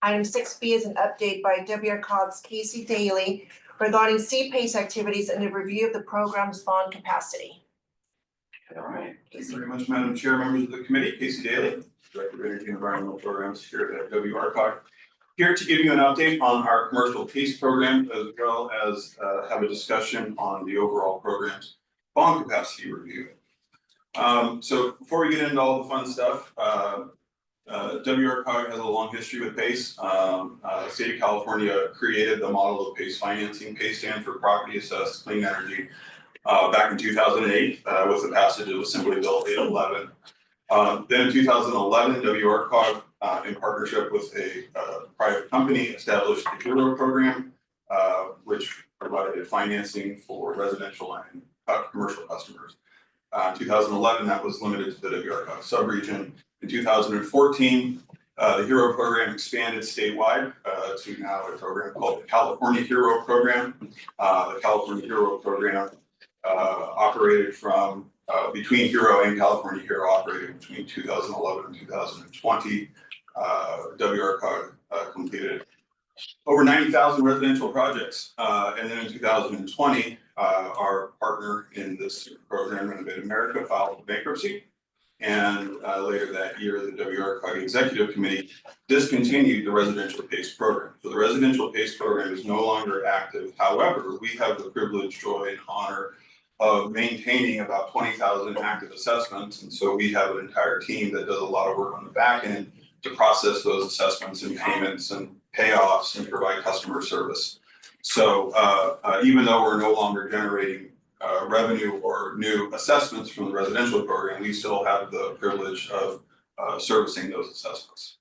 Item 6B is an update by WRCOG's Casey Daly regarding CPACE activities and the review of the program's bond capacity. All right, thank you very much, Madam Chair, members of the committee. Casey Daly, Director of Energy and Environmental Programs here at WRCOG. Here to give you an update on our commercial PACE program, as well as have a discussion on the overall program's bond capacity review. So before we get into all the fun stuff, WRCOG has a long history with PACE. The state of California created the model of PACE financing. PACE stands for Property Assessed Clean Energy. Back in 2008, with the passage of Assembly Bill 811. Then in 2011, WRCOG, in partnership with a private company, established the HERO program, which provided financing for residential and commercial customers. In 2011, that was limited to the WRCOG subregion. In 2014, the HERO program expanded statewide to now a program called the California HERO program. The California HERO program operated from between HERO and California HERO operated between 2011 and 2020. WRCOG completed over 90,000 residential projects. And then in 2020, our partner in this program, Renovate America, filed bankruptcy. And later that year, the WRCOG Executive Committee discontinued the residential PACE program. So the residential PACE program is no longer active. However, we have the privilege, joy, and honor of maintaining about 20,000 active assessments. And so we have an entire team that does a lot of work on the back end to process those assessments and payments and payoffs and provide customer service. So even though we're no longer generating revenue or new assessments from the residential program, we still have the privilege of servicing those assessments.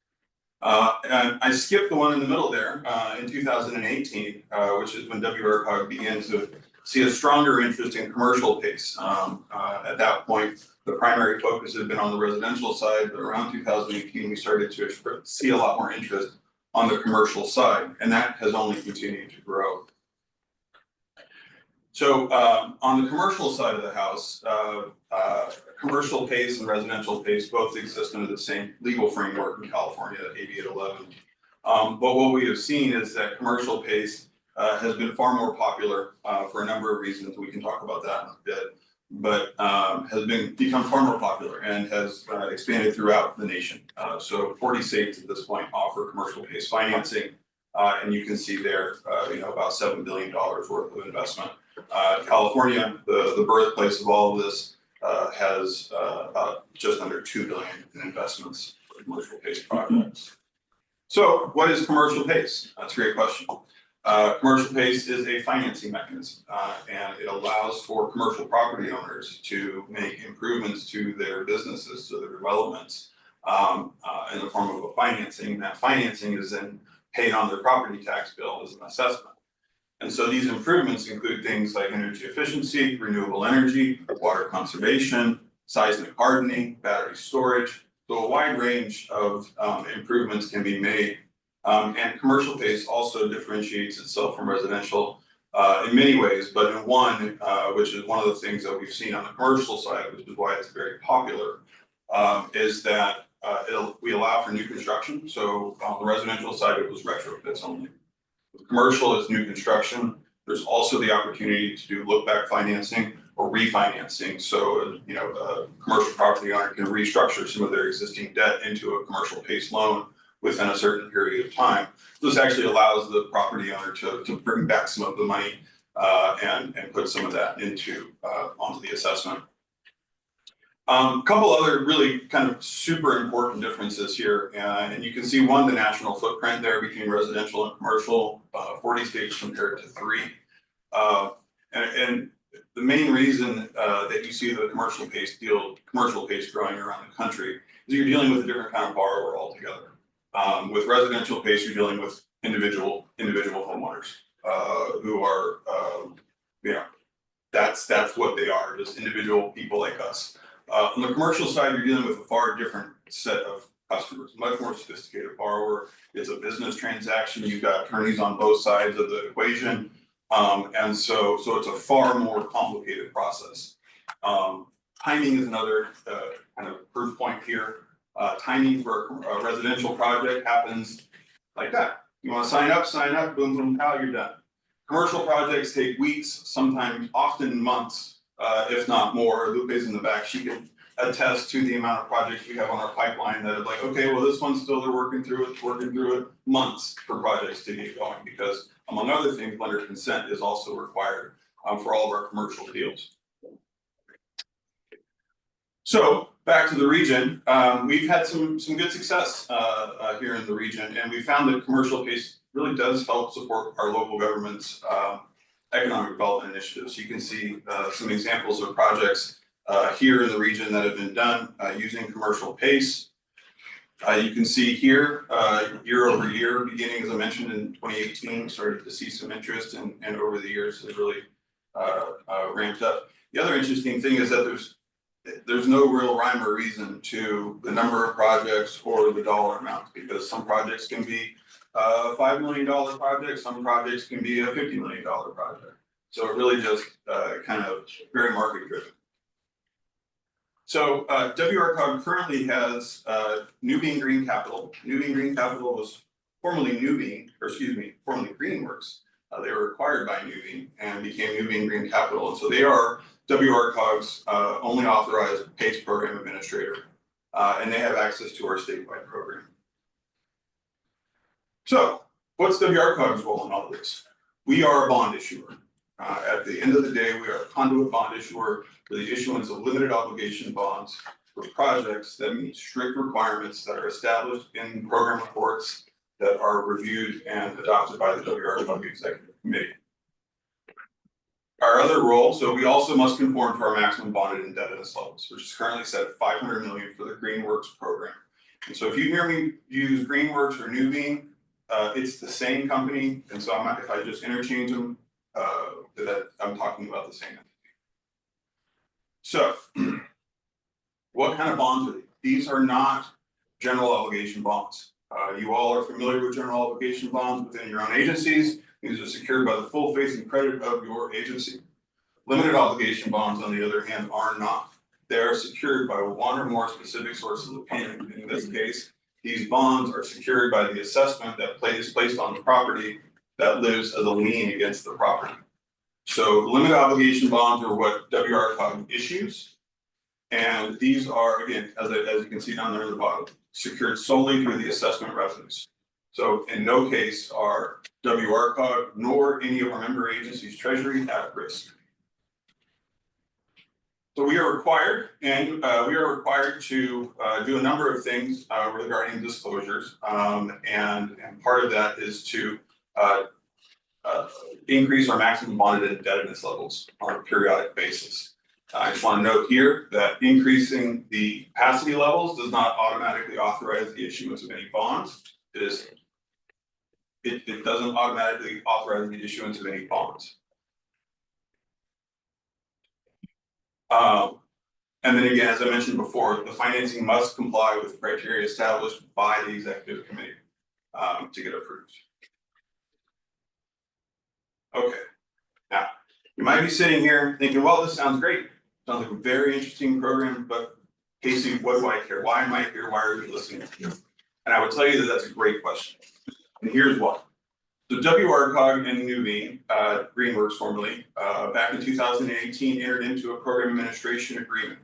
And I skipped the one in the middle there in 2018, which is when WRCOG began to see a stronger interest in commercial PACE. At that point, the primary focus had been on the residential side, but around 2018, we started to see a lot more interest on the commercial side, and that has only continued to grow. So on the commercial side of the house, commercial PACE and residential PACE both exist under the same legal framework in California, AB 811. But what we have seen is that commercial PACE has been far more popular for a number of reasons. We can talk about that in a bit, but has become far more popular and has expanded throughout the nation. So 40 states at this point offer commercial PACE financing, and you can see there, about $7 billion worth of investment. California, the birthplace of all of this, has about just under $2 billion in investments for commercial PACE projects. So what is commercial PACE? That's a great question. Commercial PACE is a financing mechanism, and it allows for commercial property owners to make improvements to their businesses, to their developments, in the form of a financing. That financing is then paid on their property tax bill as an assessment. And so these improvements include things like energy efficiency, renewable energy, water conservation, seismic hardening, battery storage. So a wide range of improvements can be made. And commercial PACE also differentiates itself from residential in many ways, but in one, which is one of the things that we've seen on the commercial side, which is why it's very popular, is that we allow for new construction. So on the residential side, it was retrofits only. With commercial, it's new construction. There's also the opportunity to do look-back financing or refinancing. So, a commercial property owner can restructure some of their existing debt into a commercial PACE loan within a certain period of time. This actually allows the property owner to bring back some of the money and put some of that onto the assessment. A couple other really kind of super important differences here, and you can see one, the national footprint there between residential and commercial, 40 states compared to 3. And the main reason that you see the commercial PACE growing around the country is you're dealing with a different kind of borrower altogether. With residential PACE, you're dealing with individual homeowners who are, that's what they are, just individual people like us. On the commercial side, you're dealing with a far different set of customers, much more sophisticated borrower. It's a business transaction. You've got attorneys on both sides of the equation. And so it's a far more complicated process. Timing is another kind of proof point here. Timing for a residential project happens like that. You wanna sign up, boom, boom, pow, you're done. Commercial projects take weeks, sometimes often months, if not more. Lupe's in the back, she can attest to the amount of projects we have on our pipeline that are like, okay, well, this one's still, they're working through it, months for projects to get going, because among other things, lender consent is also required for all of our commercial deals. So back to the region, we've had some good success here in the region, and we found that commercial PACE really does help support our local government's economic development initiatives. You can see some examples of projects here in the region that have been done using commercial PACE. You can see here, year over year, beginning as I mentioned in 2018, started to see some interest, and over the years has really ramped up. The other interesting thing is that there's no real rhyme or reason to the number of projects or the dollar amounts, because some projects can be a $5 million project, some projects can be a $50 million project. So it really just kind of very market driven. So WRCOG currently has Nuveen Green Capital. Nuveen Green Capital was formerly formerly Greenworks. They were acquired by Nuveen and became Nuveen Green Capital. And so they are WRCOG's only authorized PACE program administrator, and they have access to our statewide program. So what's WRCOG's role in all of this? We are a bond issuer. At the end of the day, we are a conduit bond issuer for the issuance of limited obligation bonds for projects that meet strict requirements that are established in program reports that are reviewed and adopted by the WRCOG Executive Committee. Our other role, so we also must conform to our maximum bonded indebtedness levels, which is currently set at $500 million for the Greenworks program. And so if you hear me use Greenworks or Nuveen, it's the same company, and so if I just interchange them, that I'm talking about the same entity. So, what kind of bonds are these? These are not general obligation bonds. You all are familiar with general obligation bonds within your own agencies. These are secured by the full faith and credit of your agency. Limited obligation bonds, on the other hand, are not. They are secured by one or more specific sources of payment. In this case, these bonds are secured by the assessment that is placed on the property that lives as a lien against the property. So limited obligation bonds are what WRCOG issues. And these are, again, as you can see down there in the bottom, secured solely through the assessment revenues. So in no case are WRCOG nor any of our member agencies' treasury at risk. So we are required, to do a number of things regarding disclosures, and part of that is to increase our maximum bonded indebtedness levels on a periodic basis. I just want to note here that increasing the capacity levels does not automatically authorize the issuance of any bonds. It doesn't automatically authorize the issuance of any bonds. And then again, as I mentioned before, the financing must comply with criteria established by the executive committee to get approved. Okay, now you might be sitting here thinking, well, this sounds great. Sounds like a very interesting program, but Casey, what do I care? Why am I here? Why are you listening to me? And I would tell you that that's a great question. And here's why. So WRCOG and Nuveen, Greenworks formerly, back in 2018 entered into a program administration agreement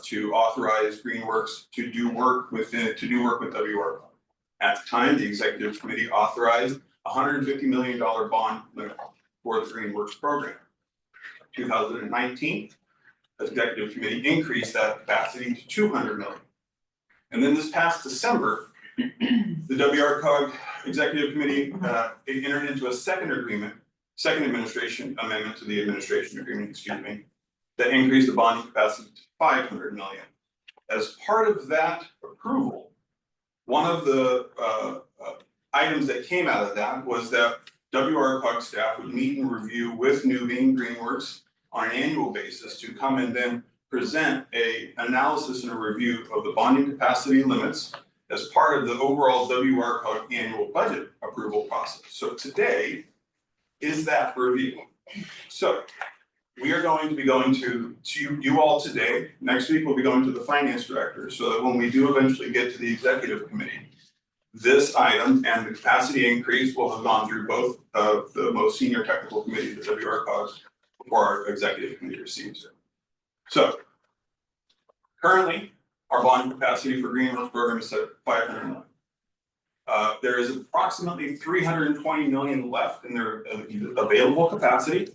to authorize Greenworks to do work with WRCOG. At the time, the executive committee authorized $150 million bond limit for the Greenworks program. 2019, the executive committee increased that capacity to $200 million. And then this past December, the WRCOG executive committee entered into a second administration amendment to the administration agreement, that increased the bonding capacity to $500 million. As part of that approval, one of the items that came out of that was that WRCOG staff would meet and review with Nuveen Greenworks on an annual basis to come and then present an analysis and a review of the bonding capacity limits as part of the overall WRCOG annual budget approval process. So today is that review. So we are going to be going to you all today. Next week, we'll be going to the finance director, so that when we do eventually get to the executive committee, this item and the capacity increase will have gone through both of the most senior technical committees that WRCOG before our executive committee receives it. So currently, our bond capacity for Greenworks program is set at 500 million. There is approximately 320 million left in their available capacity.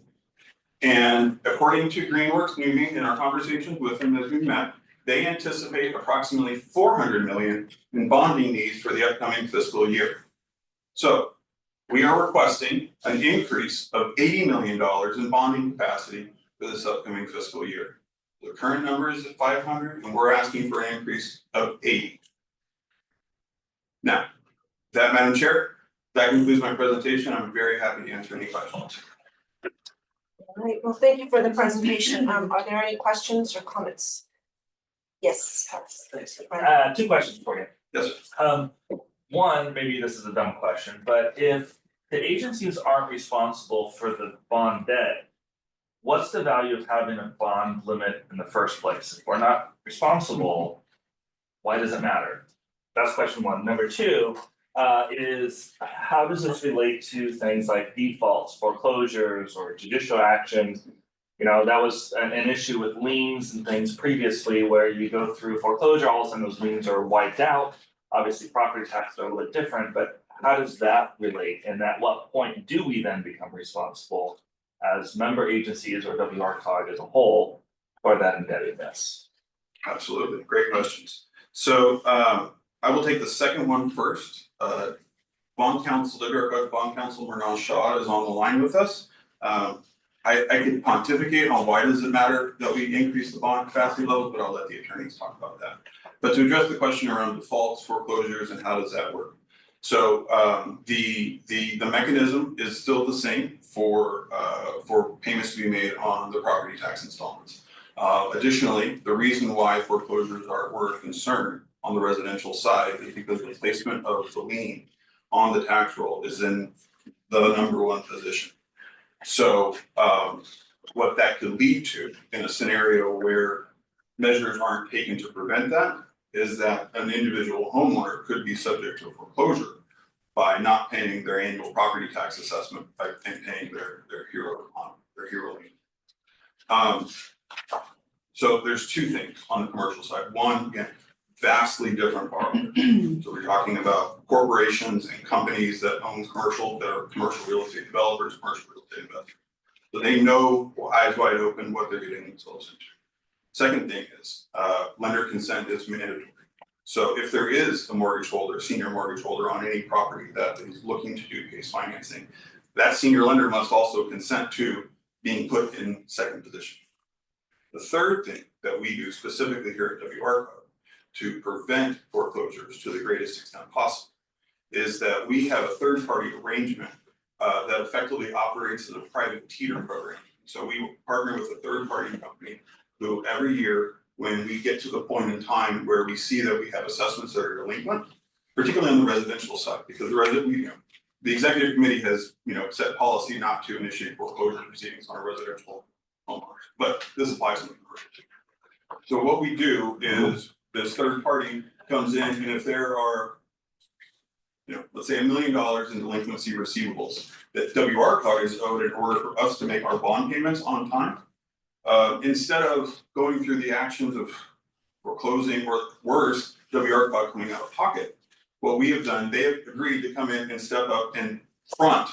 And according to Greenworks, in our conversations with them as we met, they anticipate approximately 400 million in bonding needs for the upcoming fiscal year. So we are requesting an increase of $80 million in bonding capacity for this upcoming fiscal year. The current number is at 500, and we're asking for an increase of 80. Now, that, Madam Chair, that concludes my presentation. I'm very happy to answer any questions. All right, well, thank you for the presentation. Are there any questions or comments? Yes. Two questions for you. Yes, sir. One, maybe this is a dumb question, but if the agencies aren't responsible for the bond debt, what's the value of having a bond limit in the first place? If we're not responsible, why does it matter? That's question one. Number two, is how does this relate to things like defaults, foreclosures, or judicial actions? You know, that was an issue with liens and things previously where you go through foreclosure, all of a sudden those liens are wiped out. Obviously, property taxes are a little bit different, but how does that relate? And at what point do we then become responsible as member agencies or WRCOG as a whole for that indebtedness? Absolutely, great questions. So I will take the second one first. Bond counsel, WRCOG bond counsel Mernal Shaw is on the line with us. I can pontificate on why does it matter that we increase the bond capacity levels, but I'll let the attorneys talk about that. But to address the question around defaults, foreclosures, and how does that work? So the mechanism is still the same for payments to be made on the property tax installments. Additionally, the reason why foreclosures were a concern on the residential side is because the placement of the lien on the tax roll is in the #1 position. So what that could lead to in a scenario where measures aren't taken to prevent that is that an individual homeowner could be subject to foreclosure by not paying their annual property tax assessment and paying their hero lien. So there's two things on the commercial side. One, again, vastly different borrowers. So we're talking about corporations and companies that own that are commercial real estate developers, commercial real estate investors. So they know eyes wide open what they're getting themselves into. Second thing is, lender consent is mandatory. So if there is a mortgage holder, senior mortgage holder on any property that is looking to do PACE financing, that senior lender must also consent to being put in second position. The third thing that we do specifically here at WRCOG to prevent foreclosures to the greatest extent possible is that we have a third-party arrangement that effectively operates as a private teeter program. So we partner with a third-party company who every year, when we get to the point in time where we see that we have assessments that are delinquent, particularly on the residential side, because the executive committee has set policy not to initiate foreclosure proceedings on a residential homeowners, but this applies to the commercial. So what we do is this third party comes in, and if there are, let's say $1 million in delinquency receivables that WRCOG is owed in order for us to make our bond payments on time, instead of going through the actions of foreclosing or worse, WRCOG coming out of pocket, what we have done, they have agreed to come in and step up and front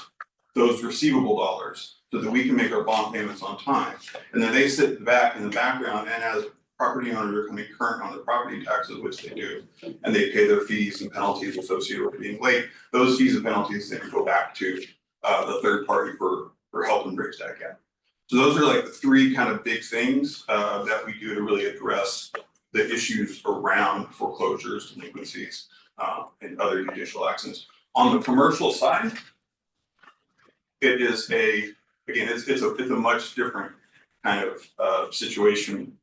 those receivable dollars so that we can make our bond payments on time. And then they sit back in the background, and as property owners are coming current on their property taxes, which they do, and they pay their fees and penalties associated with being late, those fees and penalties then go back to the third party for helping bridge that gap. So those are like the three kind of big things that we do to really address the issues around foreclosures, delinquencies, and other judicial actions. On the commercial side, it is it's a much different kind of situation,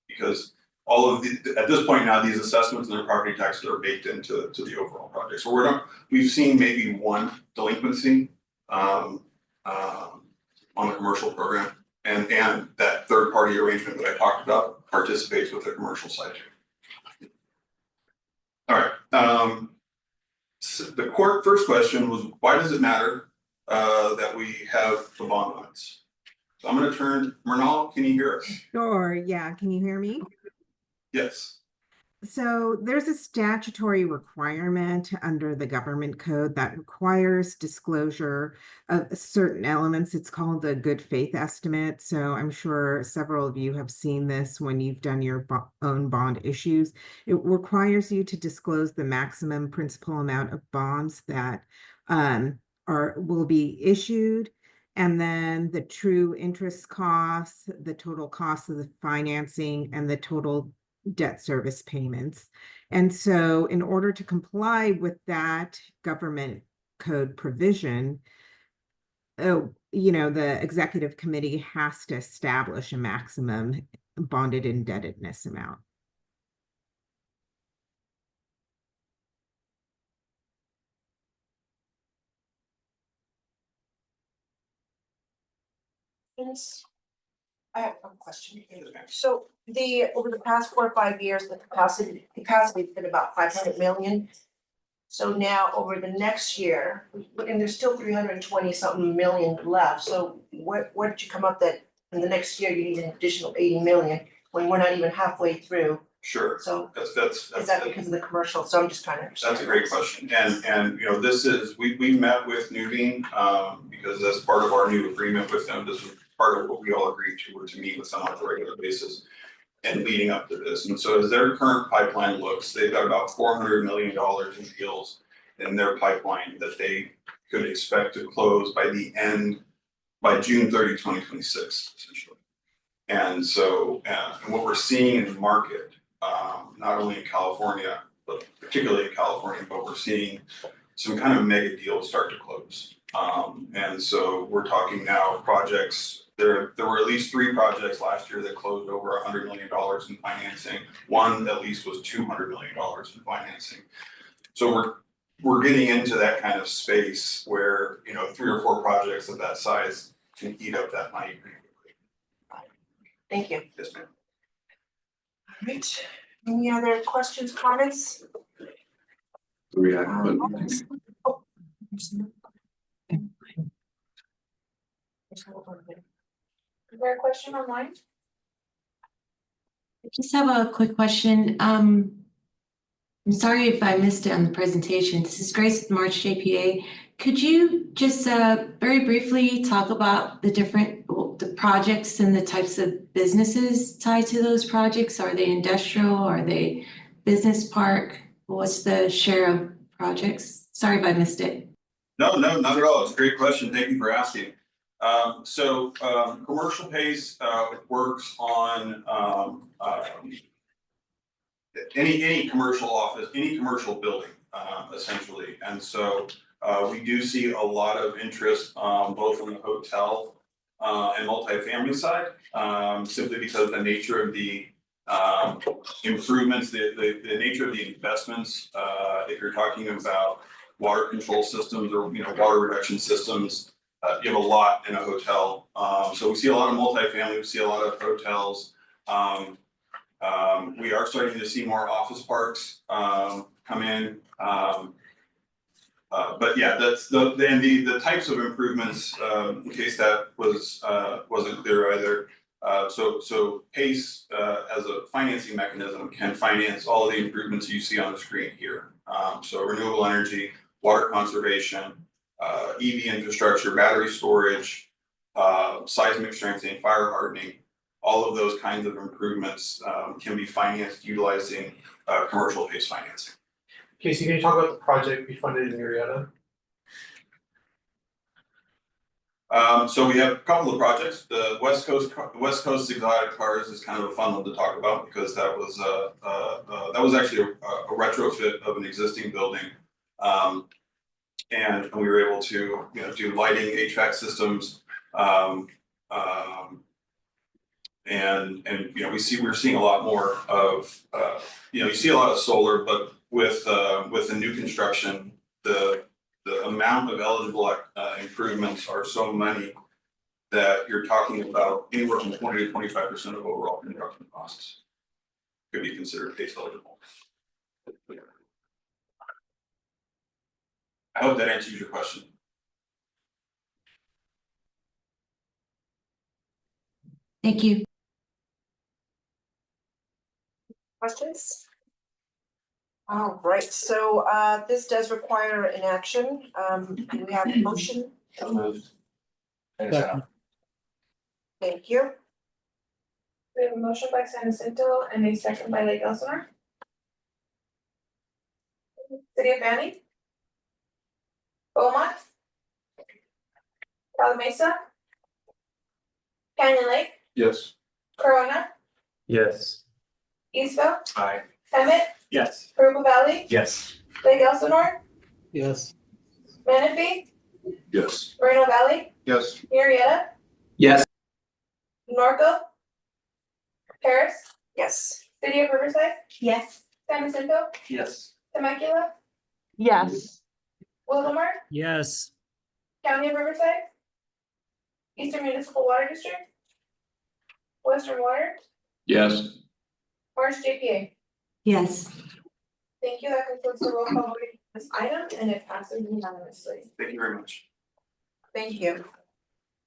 because all of at this point now, these assessments and their property taxes are baked into the overall project. So we've seen maybe one delinquency on the commercial program, And that third party arrangement that I talked about participates with the commercial side too. All right, so the court first question was, why does it matter that we have the bond limits? So I'm gonna turn, Mernal, can you hear us? Sure, yeah, can you hear me? Yes. So there's a statutory requirement under the government code that requires disclosure of certain elements. It's called the good faith estimate. So I'm sure several of you have seen this when you've done your own bond issues. It requires you to disclose the maximum principal amount of bonds that will be issued, and then the true interest costs, the total cost of the financing, and the total debt service payments. And so in order to comply with that government code provision, the executive committee has to establish a maximum bonded indebtedness amount. I have one question. So over the past 4 or 5 years, the capacity's been about 500 million. So now over the next year, and there's still 320 something million left, so what did you come up that in the next year you need an additional 80 million when we're not even halfway through? Sure, So that's is that because of the commercial? So I'm just trying to understand. that's a great question, and this is, we met with Nuveen, because as part of our new agreement with them, this was part of what we all agreed to, were to meet with them on a regular basis and leading up to this. And so as their current pipeline looks, they've got about $400 million in deals in their pipeline that they could expect to close by June 30, 2026, essentially. And so, and what we're seeing in the market, not only in California, but particularly in California, but we're seeing some kind of mega deals start to close. And so we're talking now projects. There were at least 3 projects last year that closed over $100 million in financing. One at least was $200 million in financing. So we're getting into that kind of space where 3 or 4 projects of that size can eat up that money pretty quickly. Thank you. Yes, ma'am. All right, any other questions, comments? Is there a question online? I just have a quick question. I'm sorry if I missed it on the presentation. This is Grace with March JPA. Could you just very briefly talk about the projects and the types of businesses tied to those projects? Are they industrial? Are they business park? What's the share of projects? Sorry if I missed it. No, not at all. It's a great question. Thank you for asking. Commercial PACE works on any commercial office, any commercial building, essentially. And so we do see a lot of interest both on the hotel and multifamily side, simply because the nature of the improvements, the nature of the investments, if you're talking about water control systems or water reduction systems, you have a lot in a hotel. So we see a lot of multifamily, we see a lot of hotels. We are starting to see more office parks come in. But yeah, that's the types of improvements, in case that wasn't clear either. So PACE as a financing mechanism can finance all of the improvements you see on the screen here. So renewable energy, water conservation, EV infrastructure, battery storage, seismic strengthening, fire hardening, all of those kinds of improvements can be financed utilizing commercial PACE financing. Casey, can you talk about the project we funded in Marietta? So we have a couple of projects. The West Coast exotic cars is kind of a fun one to talk about because that was actually a retrofit of an existing building. And we were able to do lighting, HVAC systems, and we're seeing a lot more of you see a lot of solar, but with the new construction, the amount of eligible improvements are so many that you're talking about anywhere from 20 to 25% of overall construction costs could be considered PACE eligible. I hope that answers your question. Thank you. Questions? All right, so this does require an action. Do we have a motion? So moved. Anderson. Thank you. We have a motion by San Jacinto and a second by Lake Elsinore. City of Fanny. Beaumont. Calamasa. Canyon Lake, Yes. Corona, Yes. Eastville, Aye. Emmett, Yes. Purple Valley, Yes. Lake Elsinore, Yes. Menifee, Yes. Moreno Valley, Yes. Murrieta, Yes. Norco, Paris, Yes. City of Riverside, Yes. San Jacinto, Yes. Temecula, Yes. Wildomar, Yes. County of Riverside, Eastern Municipal Water District, Western Water, Yes. Orange JPA. Yes. Thank you, that concludes the roll call voting for this item and it passes unanimously. Thank you very much. Thank you.